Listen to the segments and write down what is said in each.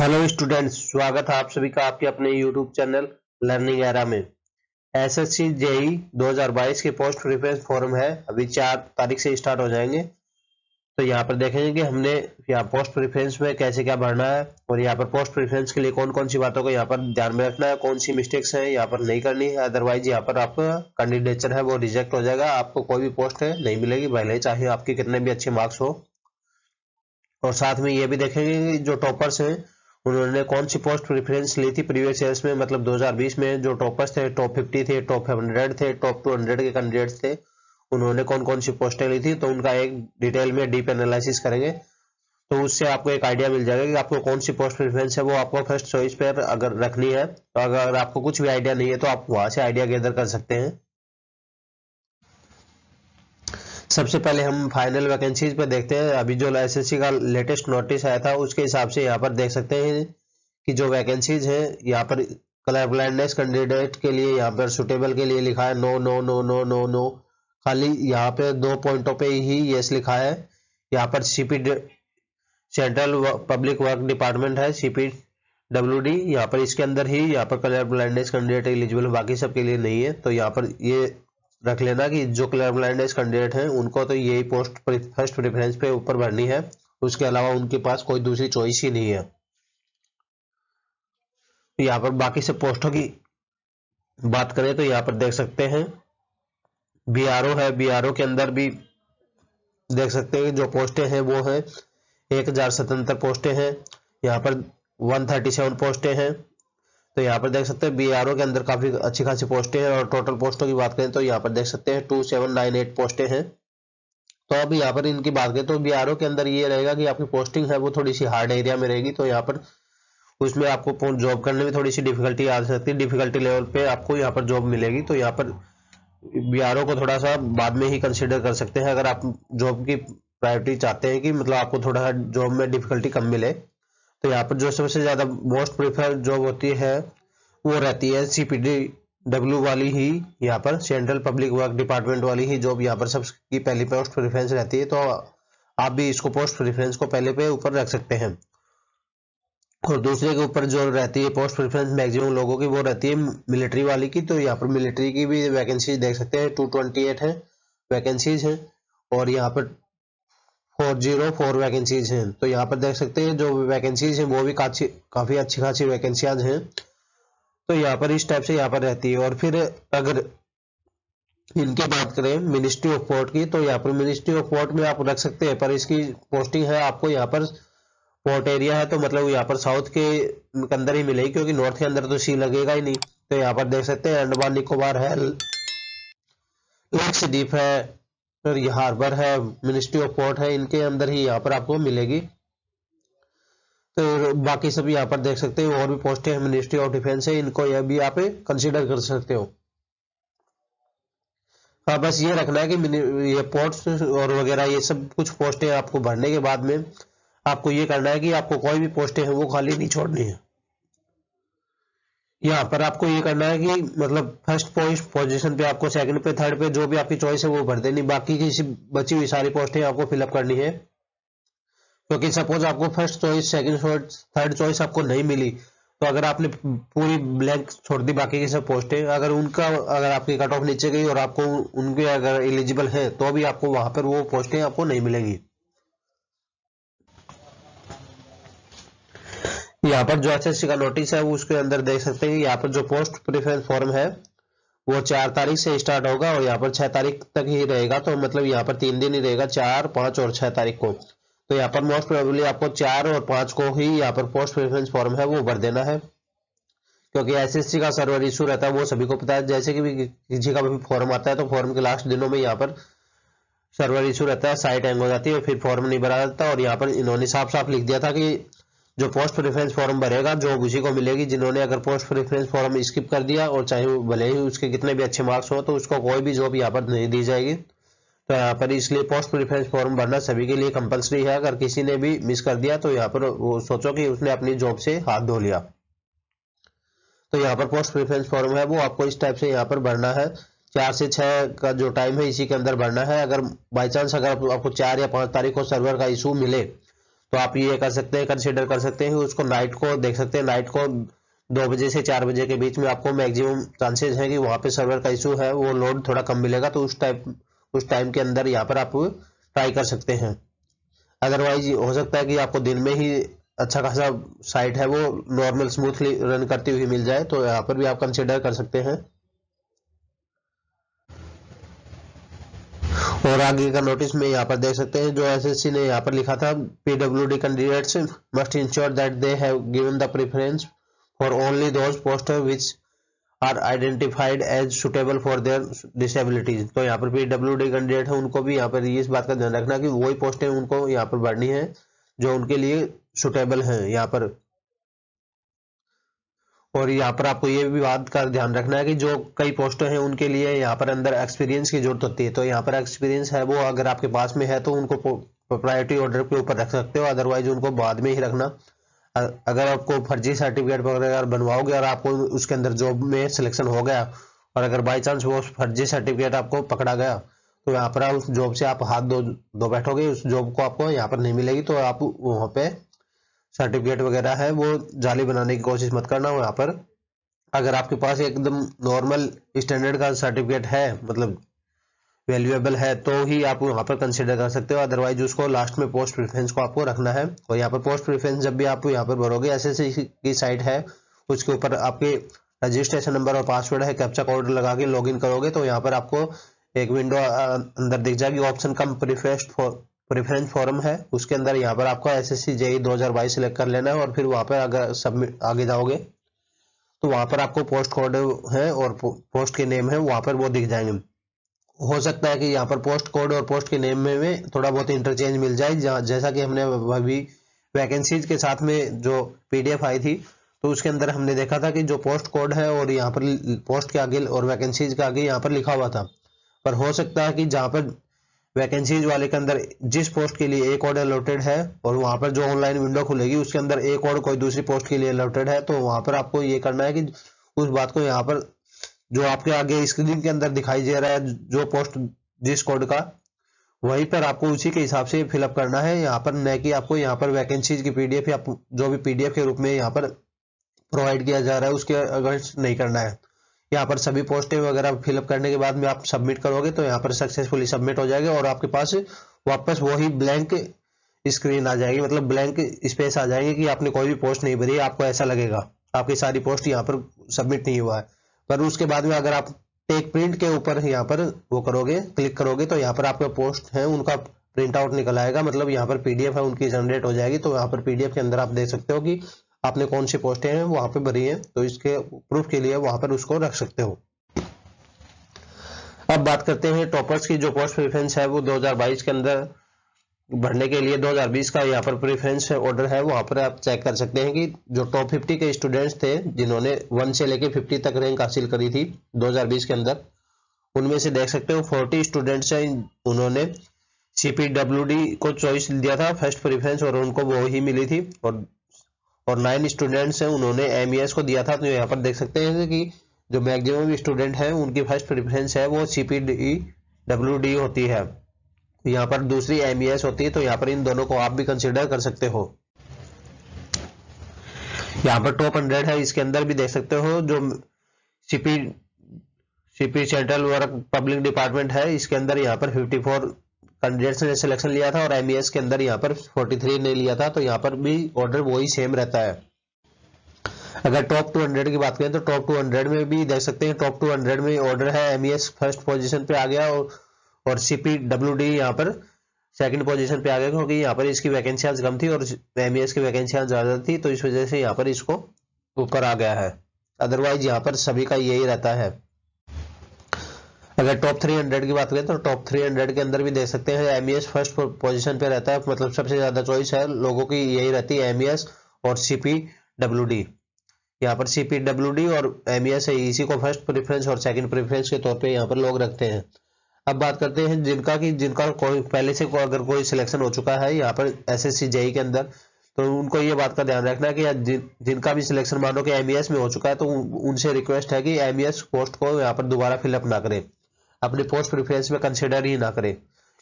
Hello students, स्वागत है आप सभी का आपके अपने यूट्यूब चैनल लर्निंग एरा में। एसएससी जेई 2022 के पोस्ट प्रेफरेंस फॉर्म है, अभी 4 तारीख से स्टार्ट हो जाएंगे। तो यहाँ पर देखेंगे कि हमने यहाँ पोस्ट प्रेफरेंस में कैसे क्या भरना है और यहाँ पर पोस्ट प्रेफरेंस के लिए कौन कौन सी बातों को यहाँ पर ध्यान में रखना है, कौन सी मिस्टेक्स है यहाँ पर नहीं करनी है, अदरवाइज यहाँ पर आपका कैंडिडेचर है वो रिजेक्ट हो जाएगा, आपको कोई भी पोस्ट है नहीं मिलेगी, भले चाहे आपके कितने भी अच्छे मार्क्स हो। और साथ में ये भी देखेंगे कि जो टॉपर्स हैं उन्होंने कौन सी पोस्ट प्रेफरेंस ली थी प्रीवियस ईयर्स में, मतलब 2020 में जो टॉपर्स थे, टॉप 50 थे, टॉप 100 थे, टॉप 200 के कैंडिडेट्स थे, उन्होंने कौन कौन सी पोस्टें ली थी। तो उनका एक डिटेल में डीप एनालिसिस करेंगे, तो उससे आपको एक आइडिया मिल जाएगा कि आपको कौन सी पोस्ट प्रेफरेंस है वो आपको फर्स्ट चॉइस पर अगर रखनी है। तो अगर आपको कुछ भी आइडिया नहीं है तो आप वहां से आइडिया गैदर कर सकते हैं। सबसे पहले हम फाइनल वैकेंसीज पे देखते हैं। अभी जो एसएससी का लेटेस्ट नोटिस आया था उसके हिसाब से यहाँ पर देख सकते हैं कि जो वैकेंसीज है यहाँ पर कलर ब्लाइंडनेस कैंडिडेट के लिए यहाँ पर सुटेबल के लिए लिखा है no no no no no no, खाली यहाँ पे 2 पॉइंटों पे ही यस लिखा है। यहाँ पर CP central public work department है CPWD, यहाँ पर इसके अंदर ही यहाँ पर कलर ब्लाइंडनेस कैंडिडेट एलिजिबल है, बाकी सबके लिए नहीं है। तो यहाँ पर ये रख लेना कि जो कलर ब्लाइंडनेस कैंडिडेट हैं उनको तो यही पोस्ट फर्स्ट प्रेफरेंस पे ऊपर भरनी है, उसके अलावा उनके पास कोई दूसरी चॉइस ही नहीं है। यहाँ पर बाकी सब पोस्टों की बात करें तो यहाँ पर देख सकते हैं BRO है, BRO के अंदर भी देख सकते हैं जो पोस्टें हैं वो है 1077 पोस्टें हैं, यहाँ पर 137 पोस्टें हैं। तो यहाँ पर देख सकते हैं BRO के अंदर काफी अच्छी खासी पोस्टें हैं और टोटल पोस्टों की बात करें तो यहाँ पर देख सकते हैं 2798 पोस्टें हैं। तो अब यहाँ पर इनकी बात करें तो BRO के अंदर ये रहेगा कि आपकी पोस्टिंग है वो थोड़ी सी हार्ड एरिया में रहेगी, तो यहाँ पर उसमें आपको जॉब करने में थोड़ी सी डिफिकल्टी आ सकती है, डिफिकल्टी लेवल पे आपको यहाँ पर जॉब मिलेगी। तो यहाँ पर BRO को थोड़ा सा बाद में ही कंसिडर कर सकते हैं अगर आप जॉब की प्रायोरिटी चाहते हैं कि मतलब आपको थोड़ा सा जॉब में डिफिकल्टी कम मिले। तो यहाँ पर जो सबसे ज्यादा मोस्ट प्रेफर जॉब होती है वो रहती है CPW वाली ही, यहाँ पर सेंट्रल पब्लिक वर्क डिपार्टमेंट वाली ही जॉब यहाँ पर सबकी पहली पोस्ट प्रेफरेंस रहती है। तो आप भी इसको पोस्ट प्रेफरेंस को पहले पे ऊपर रख सकते हैं। और दूसरे के ऊपर जो रहती है पोस्ट प्रेफरेंस मैक्सिमम लोगों की वो रहती है मिलिट्री वाली की। तो यहाँ पर मिलिट्री की भी वैकेंसीज देख सकते हैं 228 है वैकेंसीज हैं और यहाँ पर 404 वैकेंसीज हैं। तो यहाँ पर देख सकते हैं जो वैकेंसीज हैं वो भी काफी अच्छी खासी वैकेंसियां हैं। तो यहाँ पर इस टाइप से यहाँ पर रहती है। और फिर अगर इनके बात करें मिनिस्ट्री ऑफ पोर्ट की, तो यहाँ पर मिनिस्ट्री ऑफ पोर्ट में आप रख सकते हैं, पर इसकी पोस्टिंग है आपको यहाँ पर पोर्ट एरिया है तो मतलब यहाँ पर साउथ के अंदर ही मिलेगी, क्योंकि नॉर्थ के अंदर तो सी लगेगा ही नहीं। तो यहाँ पर देख सकते हैं अंडमान निकोबार है, लक्षद्वीप है और ये हार्बर है, मिनिस्ट्री ऑफ पोर्ट है, इनके अंदर ही यहाँ पर आपको मिलेगी। तो बाकी सब यहाँ पर देख सकते हो और भी पोस्टें हैं मिनिस्ट्री ऑफ डिफेंस है, इनको यह भी आप कंसीडर कर सकते हो। हाँ, बस ये रखना है कि ये पोर्ट्स और वगैरह ये सब कुछ पोस्टें आपको भरने के बाद में आपको ये करना है कि आपको कोई भी पोस्टें हैं वो खाली नहीं छोड़नी है। यहाँ पर आपको ये करना है कि मतलब फर्स्ट पोजीशन पे आपको सेकंड पे थर्ड पे जो भी आपकी चॉइस है वो भर देनी, बाकी की बची हुई सारी पोस्टें आपको फिलअप करनी है। क्योंकि सपोज आपको first choice second choice third choice आपको नहीं मिली, तो अगर आपने पूरी ब्लैंक छोड़ दी बाकी की सब पोस्टें, अगर आपकी कट ऑफ नीचे गई और आपको उनके अगर एलिजिबल है तो भी आपको वहां पर वो पोस्टें आपको नहीं मिलेंगी। यहाँ पर जो एसएससी का नोटिस है उसके अंदर देख सकते हैं यहाँ पर जो पोस्ट प्रेफरेंस फॉर्म है वो 4 तारीख से स्टार्ट होगा और यहाँ पर 6 तारीख तक ही रहेगा। तो मतलब यहाँ पर 3 दिन ही रहेगा, 4, 5 और 6 तारीख को। तो यहाँ पर मोस्ट प्रोबेबली आपको 4 और 5 को ही यहाँ पर पोस्ट प्रेफरेंस फॉर्म है वो भर देना है, क्योंकि एसएससी का सर्वर इशू रहता है वो सभी को पता है। जैसे कि भी किसी का भी फॉर्म आता है तो फॉर्म के लास्ट दिनों में यहाँ पर सर्वर इशू रहता है, साइट हैंग हो जाती है और फिर फॉर्म नहीं भरा जाता। और यहाँ पर इन्होंने साफ साफ लिख दिया था कि जो पोस्ट प्रेफरेंस फॉर्म भरेगा जो उसी को मिलेगी, जिन्होंने अगर पोस्ट प्रेफरेंस फॉर्म स्किप कर दिया और चाहे भले ही उसके कितने भी अच्छे मार्क्स हो तो उसको कोई भी जॉब यहाँ पर नहीं दी जाएगी। तो यहाँ पर इसलिए पोस्ट प्रेफरेंस फॉर्म भरना सभी के लिए कंपलसरी है। अगर किसी ने भी मिस कर दिया तो यहाँ पर वो सोचो कि उसने अपनी जॉब से हाथ धो लिया। तो यहाँ पर पोस्ट प्रेफरेंस फॉर्म है वो आपको इस टाइप से यहाँ पर भरना है। 4 से 6 का जो टाइम है इसी के अंदर भरना है। अगर बाई चांस अगर आपको 4 या 5 तारीख को सर्वर का इशू मिले तो आप ये कर सकते हैं, कंसिडर कर सकते हैं उसको नाइट को देख सकते हैं। नाइट को 2 बजे से 4 बजे के बीच में आपको मैक्सिमम चांसेस है कि वहाँ पे सर्वर का इशू है, वो लोड थोड़ा कम मिलेगा, तो उस टाइम के अंदर यहाँ पर आप ट्राई कर सकते हैं। अदरवाइज हो सकता है कि आपको दिन में ही अच्छा खासा साइट है वो नॉर्मल स्मूथली रन करती हुई मिल जाए, तो यहाँ पर भी आप कंसिडर कर सकते हैं। और आगे का नोटिस में यहाँ पर देख सकते हैं जो एसएससी ने यहाँ पर लिखा था, PWD candidates must ensure that they have given the preference for only those posts which are identified as suitable for their disabilities. तो यहाँ पर पीडब्ल्यूडी कैंडिडेट है उनको भी यहाँ पर इस बात का ध्यान रखना कि वही पोस्टें उनको यहाँ पर भरनी है जो उनके लिए सुटेबल हैं यहाँ पर। और यहाँ पर आपको ये भी बात का ध्यान रखना है कि जो कई पोस्टें हैं उनके लिए यहाँ पर अंदर एक्सपीरियंस की जरूरत होती है, तो यहाँ पर एक्सपीरियंस है वो अगर आपके पास में है तो उनको प्रायोरिटी ऑर्डर के ऊपर रख सकते हो, अदरवाइज उनको बाद में ही रखना। अगर आपको फर्जी सर्टिफिकेट वगैरह बनवाओगे और आपको उसके अंदर जॉब में सिलेक्शन हो गया और अगर बाई चांस वो फर्जी सर्टिफिकेट आपको पकड़ा गया तो यहाँ पर उस जॉब से आप हाथ धो बैठोगे, उस जॉब को आपको यहाँ पर नहीं मिलेगी। तो आप वहाँ पे सर्टिफिकेट वगैरह है वो जाली बनाने की कोशिश मत करना। वहाँ पर अगर आपके पास एकदम नॉर्मल स्टैंडर्ड का सर्टिफिकेट है, मतलब वैल्यूएबल है, तो ही आप वहाँ पर कंसिडर कर सकते हो, अदरवाइज उसको लास्ट में पोस्ट प्रेफरेंस को आपको रखना है। और यहाँ पर पोस्ट प्रेफरेंस जब भी आप यहाँ पर भरोगे, एसएससी की साइट है उसके ऊपर आपके रजिस्ट्रेशन नंबर और पासवर्ड है, कैप्चा कोड लगा के लॉगिन करोगे तो यहाँ पर आपको एक विंडो अंदर दिख जाएगी, ऑप्शन कम प्रेफरेंस फॉर्म है, उसके अंदर यहाँ पर आपको एसएससी जेई 2022 सिलेक्ट कर लेना है। और फिर वहाँ पर अगर सबमिट आगे जाओगे तो वहाँ पर आपको पोस्ट कोड है और पोस्ट के नेम है वहाँ पर वो दिख जाएंगे। हो सकता है कि यहाँ पर पोस्ट कोड और पोस्ट के नेम में थोड़ा बहुत इंटरचेंज मिल जाए, जैसा कि हमने अभी वैकेंसीज के साथ में जो पीडीएफ आई थी तो उसके अंदर हमने देखा था कि जो पोस्ट कोड है और यहाँ पर पोस्ट के आगे और वैकेंसीज के आगे यहाँ पर लिखा हुआ था, पर हो सकता है कि जहाँ पर वैकेंसीज वाले के अंदर जिस पोस्ट के लिए एक ऑर्डर अलॉटेड है और वहां पर जो ऑनलाइन विंडो खुलेगी उसके अंदर एक और कोई दूसरी पोस्ट के लिए अलॉटेड है, तो वहां पर आपको ये करना है कि उस बात को यहाँ पर जो आपके आगे स्क्रीन के अंदर दिखाई दे रहा है जो पोस्ट जिस कोड का, वहीं पर आपको उसी के हिसाब से फिलअप करना है यहाँ पर, न कि आपको यहाँ पर वैकेंसीज की पीडीएफ या जो भी पीडीएफ के रूप में यहाँ पर प्रोवाइड किया जा रहा है उसके अगेंस्ट नहीं करना है। यहाँ पर सभी पोस्टें वगैरह फिलअप करने के बाद में आप सबमिट करोगे तो यहाँ पर सक्सेसफुली सबमिट हो जाएगा और आपके पास वापस वही ब्लैंक स्क्रीन आ जाएगी, मतलब ब्लैंक स्पेस आ जाएगी कि आपने कोई भी पोस्ट नहीं भरी। आपको ऐसा लगेगा आपकी सारी पोस्ट यहाँ पर सबमिट नहीं हुआ है, पर उसके बाद में अगर आप टेक प्रिंट के ऊपर यहाँ पर वो करोगे, क्लिक करोगे तो यहाँ पर आपका पोस्ट है उनका प्रिंट आउट निकल आएगा, मतलब यहाँ पर पीडीएफ है उनकी जनरेट हो जाएगी। तो यहाँ पर पीडीएफ के अंदर आप देख सकते हो कि आपने कौन सी पोस्टें हैं वहां पे भरी हैं, तो इसके प्रूफ के लिए वहां पर उसको रख सकते हो। अब बात करते हैं टॉपर्स की। जो पोस्ट प्रेफरेंस है वो 2022 के अंदर भरने के लिए 2020 का यहाँ पर प्रेफरेंस ऑर्डर है, वहां पर आप चेक कर सकते हैं कि जो टॉप 50 के स्टूडेंट्स थे जिन्होंने 1 से लेके 50 तक रैंक हासिल करी थी 2020 के अंदर, उनमें से देख सकते हो 40 स्टूडेंट्स हैं उन्होंने सीपीडब्ल्यूडी को चॉइस दिया था फर्स्ट प्रेफरेंस और उनको वो ही मिली थी, और 9 स्टूडेंट्स हैं उन्होंने एमईएस को दिया था। तो यहाँ पर देख सकते हैं कि जो मैक्सिमम स्टूडेंट है उनकी फर्स्ट प्रेफरेंस है वो सीपीडब्ल्यूडी होती है, यहाँ पर दूसरी एमईएस होती है। तो यहाँ पर इन दोनों को आप भी कंसिडर कर सकते हो। यहाँ पर टॉप 100 है, इसके अंदर भी देख सकते हो जो CP central work public department है, इसके अंदर यहाँ पर 54 कैंडिडेट्स ने सिलेक्शन लिया था और एमईएस के अंदर यहाँ पर 43 ने लिया था। तो यहाँ पर भी ऑर्डर वही सेम रहता है। अगर टॉप 200 की बात करें तो टॉप 200 में भी देख सकते हैं, टॉप 200 में ऑर्डर है एमईएस फर्स्ट पोजीशन पे आ गया और सीपीडब्ल्यूडी यहाँ पर सेकंड पोजीशन पे आ गया, क्योंकि यहाँ पर इसकी वैकेंसियां कम थी और एमईएस की वैकेंसियां ज्यादा थी, तो इस वजह से यहाँ पर इसको ऊपर आ गया है। अदरवाइज यहाँ पर सभी का यही रहता है। अगर टॉप 300 की बात करें तो टॉप 300 के अंदर भी देख सकते हैं एमईएस फर्स्ट पोजीशन पे रहता है, मतलब सबसे ज्यादा चॉइस है लोगों की यही रहती है, एमईएस और सीपीडब्ल्यूडी। यहाँ पर सीपीडब्ल्यूडी और एमईएस है, इसी को फर्स्ट प्रेफरेंस और सेकंड प्रेफरेंस के तौर पे यहाँ पर लोग रखते हैं। अब बात करते हैं जिनका कोई पहले से अगर कोई सिलेक्शन हो चुका है यहाँ पर एसएससी जेई के अंदर, तो उनको ये बात का ध्यान रखना है कि जिनका भी सिलेक्शन मानो कि एमईएस में हो चुका है तो उनसे रिक्वेस्ट है कि एमईएस पोस्ट को यहाँ पर दोबारा फिलअप ना करें, अपने पोस्ट प्रेफरेंस में कंसिडर ही ना करें,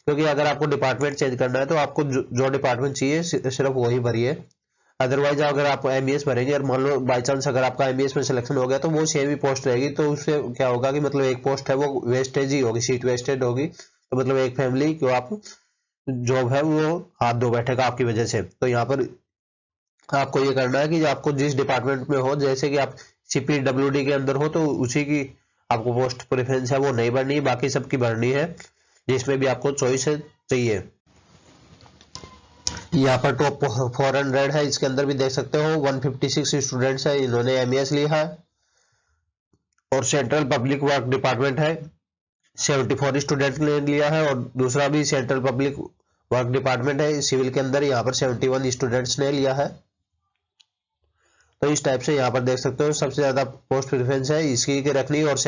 क्योंकि अगर आपको डिपार्टमेंट चेंज करना है तो आपको जो डिपार्टमेंट चाहिए सिर्फ वही भरिए। अदरवाइज अगर आप MBS भरेंगे और मान लो बाई चांस अगर आपका MBS में सिलेक्शन हो गया तो वो सेम ही पोस्ट रहेगी, तो उससे क्या होगा कि मतलब एक पोस्ट है वो वेस्टेज ही होगी, सीट वेस्टेज होगी। तो मतलब एक फैमिली को आप जॉब है वो हाथ धो बैठेगा आपकी वजह से। तो यहाँ पर आपको ये करना है कि आपको जिस डिपार्टमेंट में हो, जैसे कि आप CPWD के अंदर हो तो उसी की आपको पोस्ट प्रेफरेंस है वो नहीं भरनी है, बाकी सबकी भरनी है जिसमें भी आपको चॉइस चाहिए। यहाँ पर टॉप 400 है, इसके अंदर भी देख सकते हो 156 स्टूडेंट्स है, इन्होंने MES लिया है। और सेंट्रल पब्लिक वर्क डिपार्टमेंट है, 74 स्टूडेंट ने लिया है। और दूसरा भी सेंट्रल पब्लिक वर्क डिपार्टमेंट है सिविल के अंदर, यहाँ पर 71 स्टूडेंट्स ने लिया है। तो इस टाइप से यहाँ पर देख सकते हो सबसे ज्यादा पोस्ट प्रेफरेंस है इसकी के रखनी। और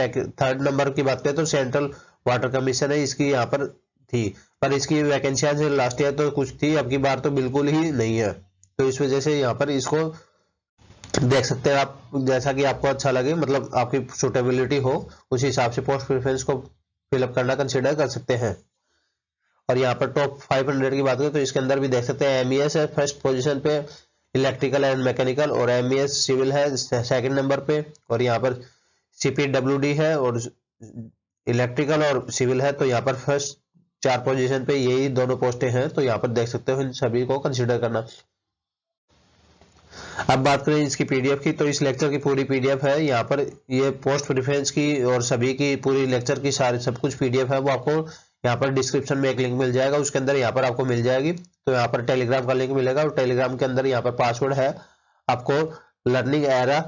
थर्ड नंबर की बात करें तो सेंट्रल वाटर कमीशन है, इसकी यहाँ पर थी, पर इसकी वैकेंसियां लास्ट ईयर तो कुछ थी, अब की बार तो बिल्कुल ही नहीं है। तो इस वजह से यहाँ पर इसको देख सकते हैं आप, जैसा कि आपको अच्छा लगे, मतलब आपकी सुटेबिलिटी हो उस हिसाब से पोस्ट प्रेफरेंस को फिलअप करना कंसिडर कर सकते हैं। और यहाँ पर टॉप 500 की बात करें तो इसके अंदर भी देख सकते हैं MES है फर्स्ट पोजीशन पे, इलेक्ट्रिकल एंड मैकेनिकल, और MES सिविल है सेकंड नंबर पे, और यहाँ पर CPWD है और इलेक्ट्रिकल और सिविल है। तो यहाँ पर फर्स्ट 4 पोजीशन पे यही दोनों पोस्टें हैं, तो यहाँ पर देख सकते हो इन सभी को कंसिडर करना। अब बात करें इसकी PDF की, तो इस लेक्चर की पूरी PDF है यहाँ पर, ये पोस्ट प्रेफरेंस की और सभी की पूरी लेक्चर की सारी सब कुछ PDF है, वो आपको यहाँ पर डिस्क्रिप्शन में एक लिंक मिल जाएगा, उसके अंदर यहाँ पर आपको मिल जाएगी। तो यहाँ पर टेलीग्राम का लिंक मिलेगा और टेलीग्राम के अंदर यहाँ पर पासवर्ड है, आपको लर्निंग एरा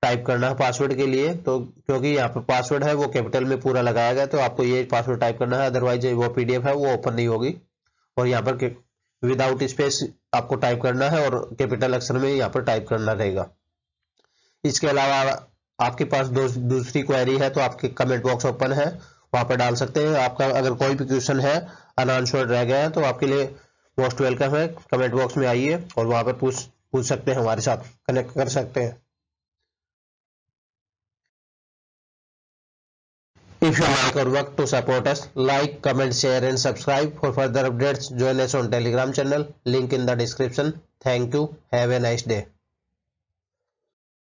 टाइप करना है पासवर्ड के लिए। तो क्योंकि यहाँ पर पासवर्ड है वो कैपिटल में पूरा लगाया गया, तो आपको ये पासवर्ड टाइप करना है, अदरवाइज वो PDF है वो ओपन नहीं होगी। और यहाँ पर विदाउट स्पेस आपको टाइप करना है और कैपिटल अक्षर में यहाँ पर टाइप करना रहेगा। इसके अलावा आपके पास दूसरी क्वेरी है तो आपके कमेंट बॉक्स ओपन है, वहां पर डाल सकते हैं। आपका अगर कोई भी क्वेश्चन है अनआंसर्ड रह गया है तो आपके लिए मोस्ट वेलकम है, कमेंट बॉक्स में आइए और वहां पर पूछ सकते हैं, हमारे साथ कनेक्ट कर सकते हैं। If you like our work, to support us, like, comment, share and subscribe. For further updates, join us on Telegram channel. Link in the description. Thank you. Have a nice day.